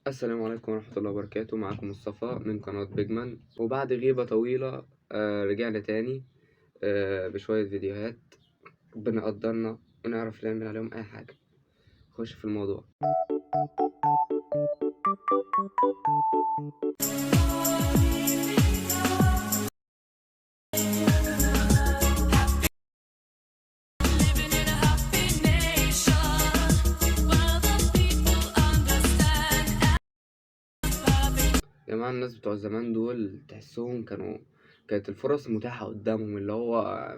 السلام عليكم ورحمة الله وبركاته. معاكم مصطفى من قناة بيجمان، وبعد غيبة طويلة رجعنا تاني بشوية فيديوهات ربنا قدرنا ونعرف نعمل عليهم أي حاجة. نخش في الموضوع. يا جماعة الناس بتوع زمان دول تحسهم كانت الفرص متاحة قدامهم، اللي هو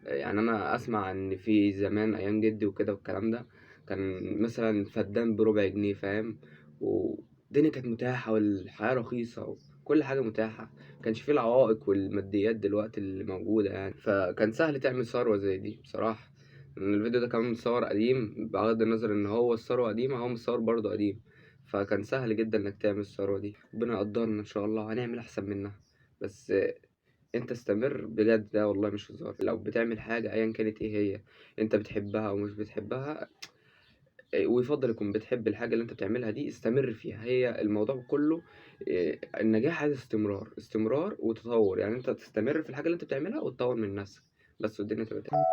يعني أنا أسمع إن في زمان أيام جدي وكده والكلام ده كان مثلا فدان ب4 جنيه، فاهم؟ والدنيا كانت متاحة والحياة رخيصة وكل حاجة متاحة، مكانش فيه العوائق والماديات دلوقتي اللي موجودة يعني، فكان سهل تعمل ثروة زي دي بصراحة. إن الفيديو ده كمان متصور قديم، بغض النظر إن هو الثروة قديمة، هو متصور برضه قديم، فكان سهل جدا إنك تعمل الثروة دي. ربنا يقدرنا إن شاء الله هنعمل أحسن منها. بس انت استمر بجد، ده والله مش هزار. لو بتعمل حاجة ايا كانت ايه هي، انت بتحبها او مش بتحبها، ويفضل يكون بتحب الحاجة اللي انت بتعملها دي، استمر فيها. هي الموضوع كله النجاح عايز استمرار، استمرار وتطور. يعني انت تستمر في الحاجة اللي انت بتعملها وتطور من نفسك بس، والدنيا تبقى تمام.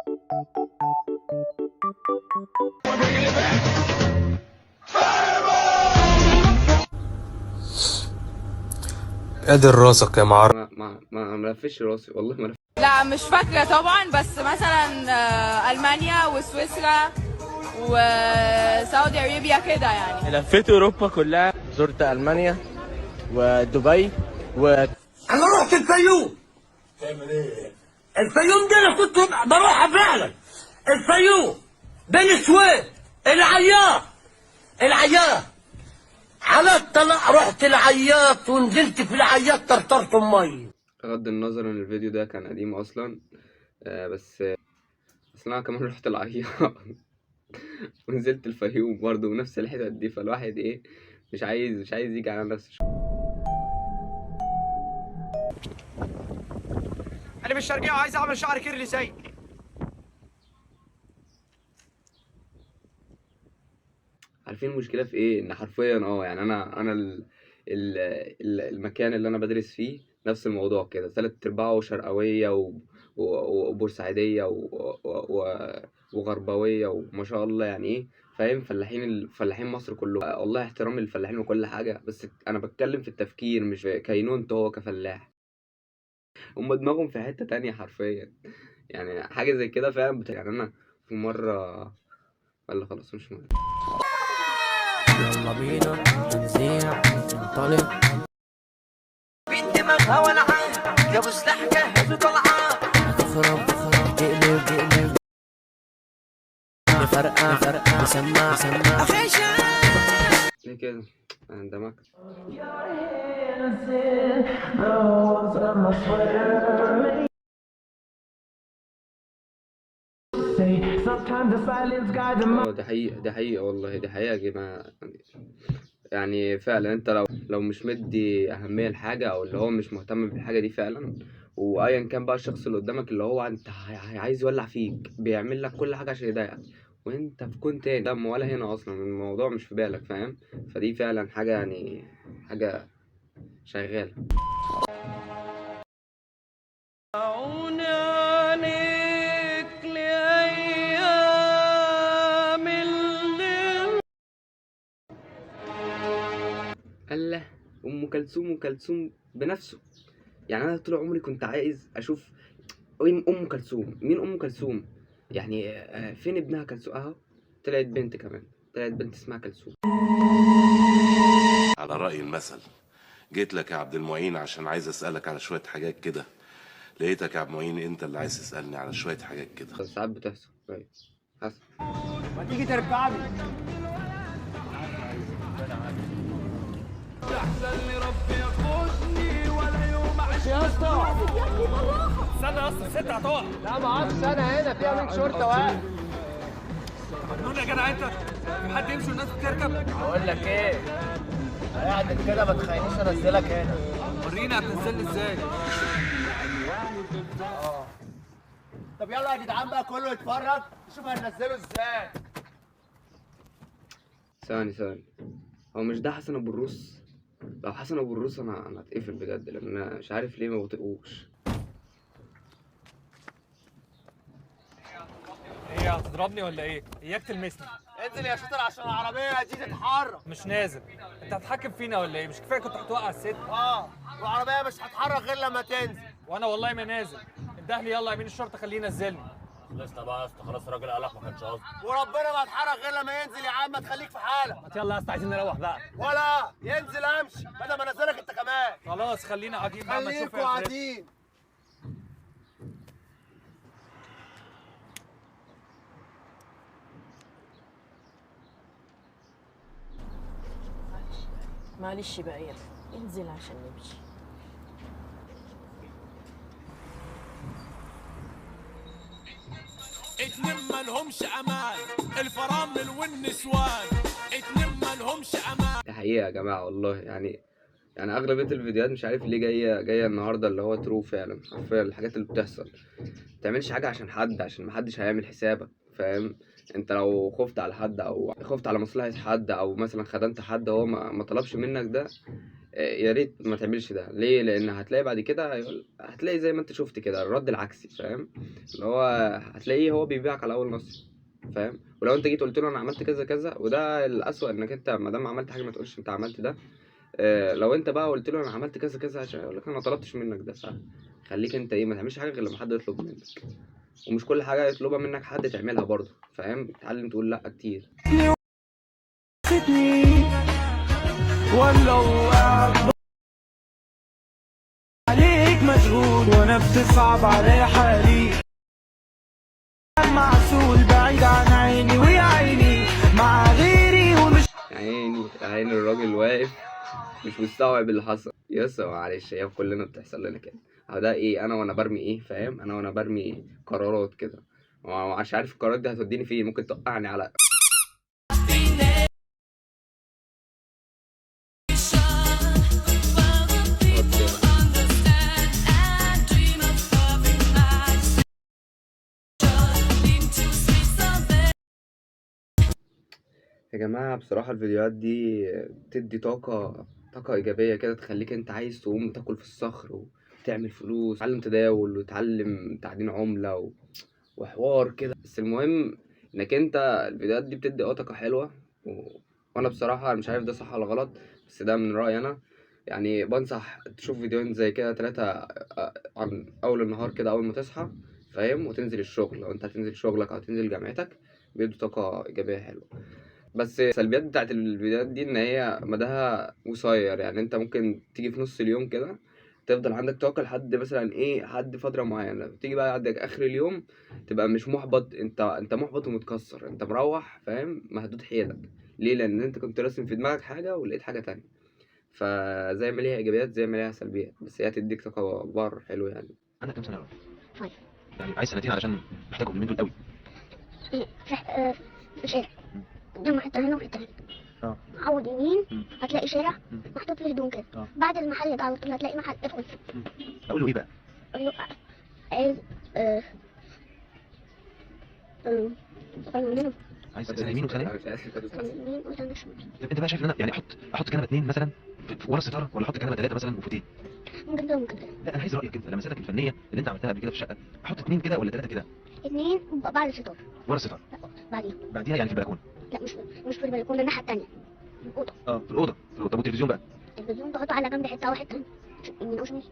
قادر راسك يا معرض. ما لفش راسي والله، ما لفش. لا مش فاكرة طبعا، بس مثلا ألمانيا وسويسرا وسعودي أرابيا كده يعني. لفيت اوروبا كلها، زرت المانيا ودبي انا رحت الفيوم. تعمل ايه؟ الفيوم دي انا كنت بروحها فعلا. الفيوم، بني سويف، العياط على الطلاق. رحت العياط ونزلت في العياط طرطرت المي. بغض النظر ان الفيديو ده كان قديم اصلا، بس اصلا انا كمان رحت العياط ونزلت الفيوم برضه بنفس الحتت دي، فالواحد ايه، مش عايز يجي على نفسه. انا من الشرقية وعايز اعمل شعر كيرلي زي. عارفين المشكله في ايه؟ ان حرفيا يعني انا المكان اللي انا بدرس فيه نفس الموضوع كده، 3/4 شرقويه وبورسعيديه وغربويه وما شاء الله، يعني ايه، فاهم؟ فلاحين مصر كلهم، والله احترام للفلاحين وكل حاجه، بس انا بتكلم في التفكير مش في كينونته هو كفلاح. هم دماغهم في حته تانية حرفيا، يعني حاجه زي كده فعلا يعني انا في مره، ولا خلاص مش مهم. يلا بينا نذيع ننطلق. بنت دماغها ولعان، جابوا سلاح جاهز وطلعان. تخرب تقلب نفرقع نسمع ليه كده؟ انا اندمجت. دي حقيقة والله، دي حقيقة يا جماعة. يعني فعلا انت لو مش مدي أهمية لحاجة، أو اللي هو مش مهتم بالحاجة دي فعلا، وأيا كان بقى الشخص اللي قدامك اللي هو انت عايز يولع فيك، بيعمل لك كل حاجة عشان يضايقك، وانت في كون تاني ده ولا هنا أصلا الموضوع مش في بالك، فاهم؟ فدي فعلا حاجة، يعني حاجة شغالة. الله. ام كلثوم بنفسه. يعني انا طول عمري كنت عايز اشوف ام كلثوم. مين ام كلثوم؟ يعني فين ابنها كلثوم؟ اهو طلعت بنت كمان، طلعت بنت اسمها كلثوم. على رأي المثل، جيت لك يا عبد المعين عشان عايز اسألك على شوية حاجات كده. لقيتك يا عبد المعين انت اللي عايز تسألني على شوية حاجات كده. بس ساعات بتحصل، كويس، حصل. ما تيجي تركعني. احسن ربي ياخدني ولا يوم عايش يا اسطى. استنى يا اسطى، ست هتقع. لا ما اقعدش انا هنا، في امين شرطه واقف. مجنون يا جدع انت؟ في حد يمشي والناس بتركب؟ اقول لك ايه، قاعد كده ما تخلينيش انزلك هنا. ورينا هتنزلني ازاي. طب يلا يا جدعان بقى كله يتفرج نشوف هننزله ازاي. ثواني. هو مش ده حسن ابو الروس؟ لو حسن ابو الروس انا هتقفل بجد، لان انا مش عارف ليه ما بطيقوش. ايه هتضربني ولا ايه؟ اياك تلمسني. انزل يا شاطر عشان العربيه دي تتحرك. مش نازل. انت هتحكم فينا ولا ايه؟ مش كفايه كنت هتوقع الست؟ والعربيه مش هتتحرك غير لما تنزل. وانا والله ما نازل. اندهلي يلا يمين الشرطه خليه ينزلني. خلصنا بقى يا اسطى، خلاص الراجل قالك ما كانش قصدي. وربنا ما هتحرك غير لما ينزل يا عم، ما تخليك في حالك. ما يلا يا اسطى عايزين نروح بقى. ولا ينزل امشي بدل ما انزلك انت كمان. خلاص خلينا قاعدين بقى ما نشوف خليكوا قاعدين. معلش بقى يلا انزل عشان نمشي. اتنين مالهمش امان، الفرامل والنسوان اتنين مالهمش امان. دي حقيقة يا جماعة والله، يعني اغلبية الفيديوهات مش عارف ليه جاية النهاردة اللي هو ترو فعلا، حرفيا الحاجات اللي بتحصل. متعملش حاجة عشان حد، عشان محدش هيعمل حسابك، فاهم؟ انت لو خفت على حد او خفت على مصلحة حد او مثلا خدمت حد هو ما طلبش منك ده، يا ريت ما تعملش ده. ليه؟ لان هتلاقي بعد كده هتلاقي زي ما انت شفت كده الرد العكسي، فاهم؟ اللي هو هتلاقيه هو بيبيعك على اول نصر، فاهم؟ ولو انت جيت قلت له انا عملت كذا كذا، وده الاسوأ انك انت ما دام عملت حاجه ما تقولش انت عملت ده. لو انت بقى قلت له انا عملت كذا كذا عشان يقول لك انا ما طلبتش منك ده، خليك انت ايه، ما تعملش حاجه غير لما حد يطلب منك، ومش كل حاجه يطلبها منك حد تعملها برضه، فاهم؟ اتعلم تقول لا كتير. ولو عليك مشغول وانا بتصعب علي حالي، معسول بعيد عن عيني ويا عيني مع غيري ومش عيني الراجل واقف مش مستوعب اللي حصل. يس معلش، هي كلنا بتحصل لنا كده. اهو ده ايه، انا وانا برمي ايه، فاهم؟ انا وانا برمي قرارات كده، ومش عارف القرارات دي هتوديني فين، ممكن توقعني على يا جماعة. بصراحة الفيديوهات دي بتدي طاقة إيجابية كده، تخليك أنت عايز تقوم تاكل في الصخر وتعمل فلوس، تعلم تداول وتعلم تعدين عملة وحوار كده. بس المهم إنك أنت الفيديوهات دي بتدي طاقة حلوة، وأنا بصراحة مش عارف ده صح ولا غلط، بس ده من رأيي أنا. يعني بنصح تشوف فيديوهين زي كده 3 عن أول النهار كده أول ما تصحى، فاهم؟ وتنزل الشغل، لو أنت هتنزل شغلك أو تنزل جامعتك، بيدوا طاقة إيجابية حلوة. بس السلبيات بتاعت الفيديوهات دي ان هي مداها قصير، يعني انت ممكن تيجي في نص اليوم كده تفضل عندك طاقه لحد مثلا ايه، لحد فتره معينه، تيجي بقى عندك اخر اليوم تبقى مش محبط، انت محبط ومتكسر، انت مروح فاهم مهدود حيلك. ليه؟ لان انت كنت راسم في دماغك حاجه ولقيت حاجه تانية. فزي ما ليها ايجابيات زي ما ليها سلبيات، بس هي هتديك طاقه كبار حلو يعني. عندك كام سنه؟ طيب يعني عايز سنتين علشان محتاجهم اليومين دول قوي. في شارع قدام حته هنا وحته هنا. عود يمين هتلاقي شارع محطوط فيه هدوم كده. بعد المحل ده على طول هتلاقي محل، ادخل فيه. اقول له ايه بقى؟ اقول له عايز عايز سنه يمين وسنه يمين وسنه شمال. انت بقى شايف ان انا يعني احط كنبه 2 مثلا في ورا الستاره، ولا احط كنبه 3 مثلا وفوتين؟ ممكن ده ممكن ده. لا انا عايز رايك انت، لمساتك الفنيه اللي انت عملتها قبل كده في الشقه، احط 2 كده ولا 3 كده؟ 2 بعد الستاره. ورا الستاره؟ بعديها يعني في البلكونه؟ لا مش في البلكونه، الناحيه الثانيه في الاوضه. في الاوضه. طب والتلفزيون بقى؟ التلفزيون تحطه على جنب حته واحده يمين او شمال.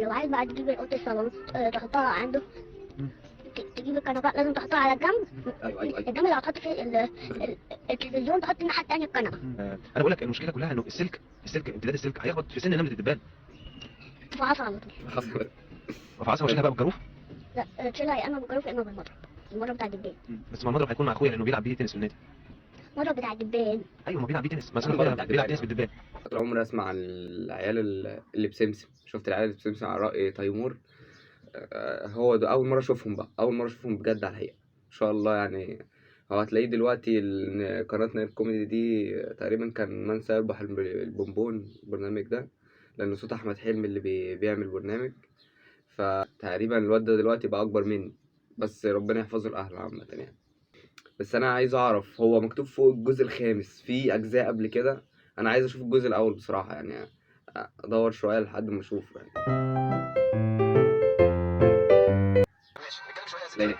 لو عايز بقى تجيب اوضه الصالون تحطها عنده. تجيب الكنبه لازم تحطها على الجنب. ايوه الجنب اللي هتحط فيه التلفزيون تحط الناحيه الثانيه الكنبه. انا بقول لك المشكله كلها انه السلك امتداد السلك هيخبط في سن نمله الدبان. تفعصها على طول. وفعصها واشيلها بقى بالجاروف؟ لا تشيلها يا اما بالجاروف يا اما بالمضرب. المضرب بتاع الدبان. بس ما المضرب هيكون مع اخويا لانه بيلعب بيه تنس في النادي. المضرب بتاع الدبان. ايوه ما بيلعب بيه تنس، مثلا بيلعب تنس بالدبان. طول عمري اسمع عن العيال اللي بسمسم. شفت العيال اللي بسمسم على رأي تيمور. هو ده اول مره اشوفهم بقى، اول مره اشوفهم بجد على الحقيقه ان شاء الله. يعني هو هتلاقيه دلوقتي قناتنا الكوميدي دي تقريبا كان من سيربح البونبون البرنامج ده، لان صوت احمد حلمي اللي بيعمل برنامج. فتقريبا الواد ده دلوقتي بقى اكبر مني، بس ربنا يحفظه الاهل عامه يعني. بس انا عايز اعرف هو مكتوب فوق الجزء الخامس في اجزاء قبل كده. انا عايز اشوف الجزء الاول بصراحه، يعني ادور شويه لحد ما اشوف يعني. ليه؟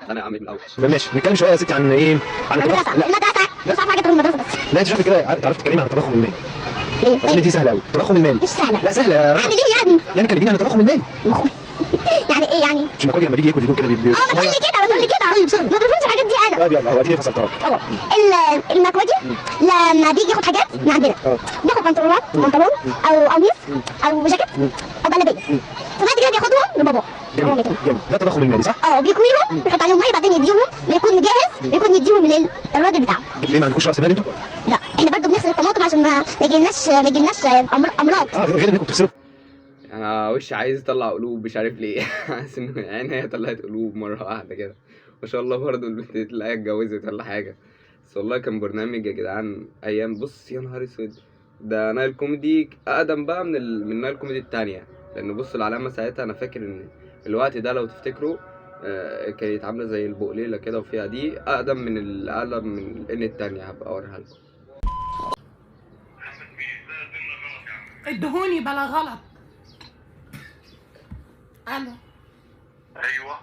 انا اعمل الاول. ماشي نتكلم شويه يا ستي عن ايه؟ عن التضخم. لا صعب حاجه تروح المدرسه بس. لا انت شكلك كده تعرفي تتكلمي عن التضخم المالي. ليه؟ عشان دي سهله قوي. التضخم المالي مش سهله. لا سهله. اعمل ايه يعني؟ يعني كلميني عن التضخم المالي. يعني ايه يعني؟ مش المكواجي لما بيجي ياكل يكون كده بتقول لي كده ما بفهمش الحاجات دي انا. طيب يلا هو اديني فصلتها لك. المكواجي لما بيجي ياخد حاجات من عندنا بياخد بنطلون او قميص او جاكيت او جلابيه، وبعد كده بياخدهم لبابا. جميل ده التضخم المالي صح؟ بيكويهم بيحط عليهم ميه بعدين يديهم، بيكون جاهز بيكون يديهم للراجل بتاعه. ليه ما عندكوش راس مال انتوا؟ لا احنا برضه بنغسل الطماطم عشان ما يجيلناش امراض. غير انكم بتغسلوا. انا وشي عايز يطلع قلوب مش عارف ليه. حاسس ان يعني هي طلعت قلوب مره واحده كده ما شاء الله. برضه البنت دي تلاقيها اتجوزت ولا حاجه. بس والله كان برنامج يا جدعان ايام. بص يا نهار اسود، ده نايل كوميدي اقدم بقى من نايل كوميدي التانية. لان بص العلامه ساعتها انا فاكر ان الوقت ده لو تفتكروا كانت عامله زي البقليله كده، وفيها دي اقدم من الان التانية. هبقى اوريها لكم. ادهوني بلا غلط. الو. ايوه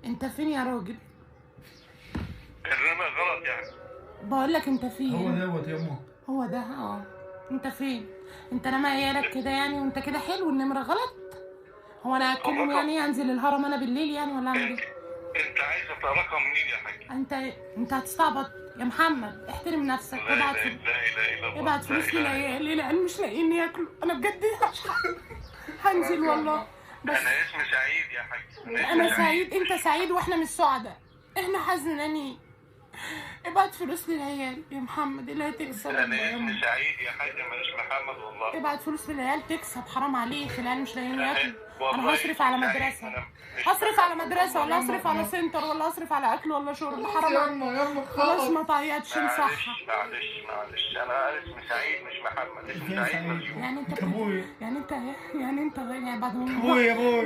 انت فين يا راجل؟ الرمى غلط يعني. بقول لك انت فين؟ هو دوت يا امه. هو ده انت فين؟ انت رمى عيالك كده يعني وانت كده حلو النمره غلط؟ هو انا اكلهم يعني انزل الهرم انا بالليل يعني ولا اعمل ايه؟ انت عايزه رقم مين يا حاج؟ انت هتستعبط يا محمد. احترم نفسك. لا اله الا الله. ابعت فلوس للعيال لان مش لاقيين ياكلوا. انا بجد هنزل والله. بس انا اسمي سعيد يا حاج. انا سعيد. انت سعيد واحنا مش سعداء، احنا حزنانين. ابعت فلوس للعيال يا محمد اللي هتكسب. انا اسمي سعيد يا حاج مش محمد والله. ابعت فلوس للعيال تكسب. حرام عليك، العيال مش لاقيين ياكلوا. انا هصرف على مدرسه، هصرف على مدرسه ولا هصرف على سنتر ولا هصرف على اكل ولا شرب. حرام عليك. خلاص ما تعيطش صح. معلش انا اسمي سعيد مش محمد. اسمي سعيد مريم. يعني انت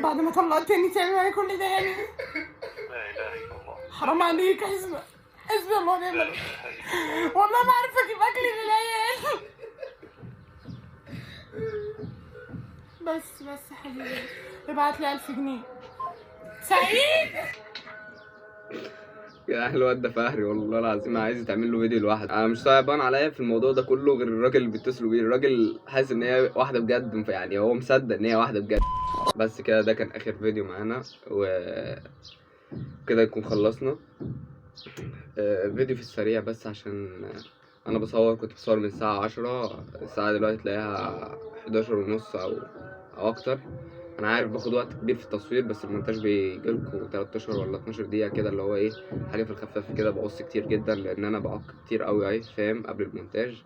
بعد ما طلقتني تعمل معايا كل ده يعني؟ لا اله الا الله. حرام عليك. حسبي الله ونعم الوكيل. والله ما عارفه اجيب اكل للعيال. بس يا حبيبي ابعت لي 1000 جنيه. سعيد يا الواد ده فهري والله العظيم. عايز تعمل له فيديو لوحده. انا مش صعبان عليا في الموضوع ده كله غير الراجل اللي بيتصلوا بيه. الراجل حاسس ان هي واحده بجد، يعني هو مصدق ان هي واحده بجد. بس كده ده كان اخر فيديو معانا، وكده يكون خلصنا فيديو في السريع. بس عشان انا كنت بصور من الساعه 10، الساعه دلوقتي تلاقيها 11:30 او اكتر. انا عارف باخد وقت كبير في التصوير، بس المونتاج بيجيلكوا 13 ولا 12 دقيقه كده، اللي هو ايه حاجه في الخفاف كده. بقص كتير جدا لان انا بعك كتير قوي فاهم قبل المونتاج.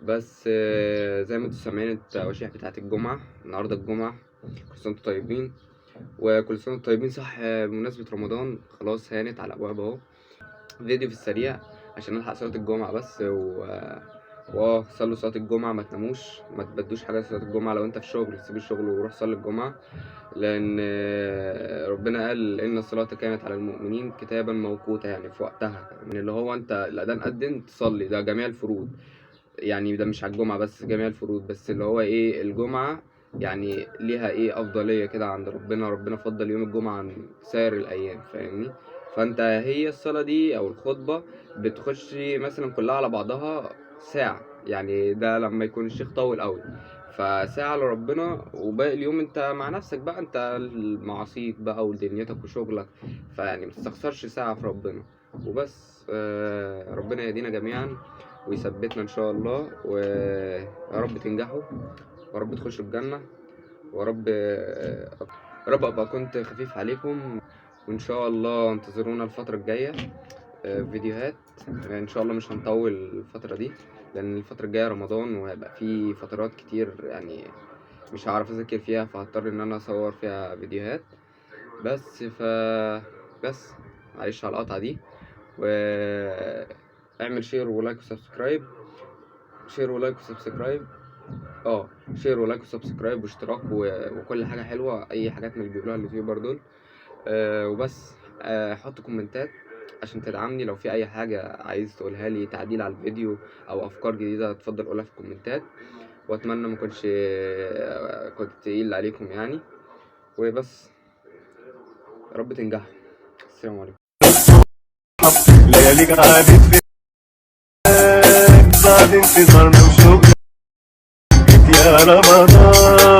بس زي ما انتوا سامعين التواشيح بتاعت الجمعه. النهارده الجمعه، كل سنه وانتوا طيبين. وكل سنه وانتوا طيبين صح. بمناسبه رمضان خلاص هانت على الابواب اهو. فيديو في السريع عشان نلحق صلاه الجمعه بس. صلوا صلاة الجمعة، ما تناموش، ما تبدوش حاجة صلاة الجمعة. لو انت في شغل سيب الشغل وروح صلي الجمعة، لأن ربنا قال إن الصلاة كانت على المؤمنين كتابا موقوتا، يعني في وقتها. من اللي هو انت الأذان أذن تصلي، ده جميع الفروض يعني. ده مش على الجمعة بس، جميع الفروض. بس اللي هو ايه الجمعة يعني ليها ايه أفضلية كده عند ربنا. ربنا فضل يوم الجمعة عن سائر الأيام فاهمني. فانت هي الصلاة دي أو الخطبة بتخش مثلا كلها على بعضها ساعة يعني. ده لما يكون الشيخ طول قوي، فساعة لربنا، وباقي اليوم انت مع نفسك بقى، انت معاصيك بقى ودنيتك وشغلك. فيعني متستخسرش ساعة في ربنا وبس. ربنا يهدينا جميعا ويثبتنا ان شاء الله، ويا رب تنجحوا ورب تخشوا الجنة، ورب ابقى كنت خفيف عليكم. وان شاء الله انتظرونا الفترة الجاية فيديوهات ان شاء الله. مش هنطول الفترة دي لان الفترة الجاية رمضان، وهيبقى في فترات كتير يعني مش هعرف اذاكر فيها، فهضطر ان انا اصور فيها فيديوهات بس. بس معلش على القطعة دي. واعمل شير ولايك وسبسكرايب. شير ولايك وسبسكرايب واشتراك وكل حاجة حلوة، اي حاجات من اللي بيقولوها اليوتيوبر دول. وبس حطوا كومنتات عشان تدعمني. لو في اي حاجة عايز تقولها لي تعديل على الفيديو او افكار جديدة اتفضل قولها في الكومنتات، واتمنى ما كنت تقيل عليكم يعني، وبس يا رب تنجحوا. السلام عليكم. لياليك عادت بعد انتظارنا وشوقنا يا رمضان.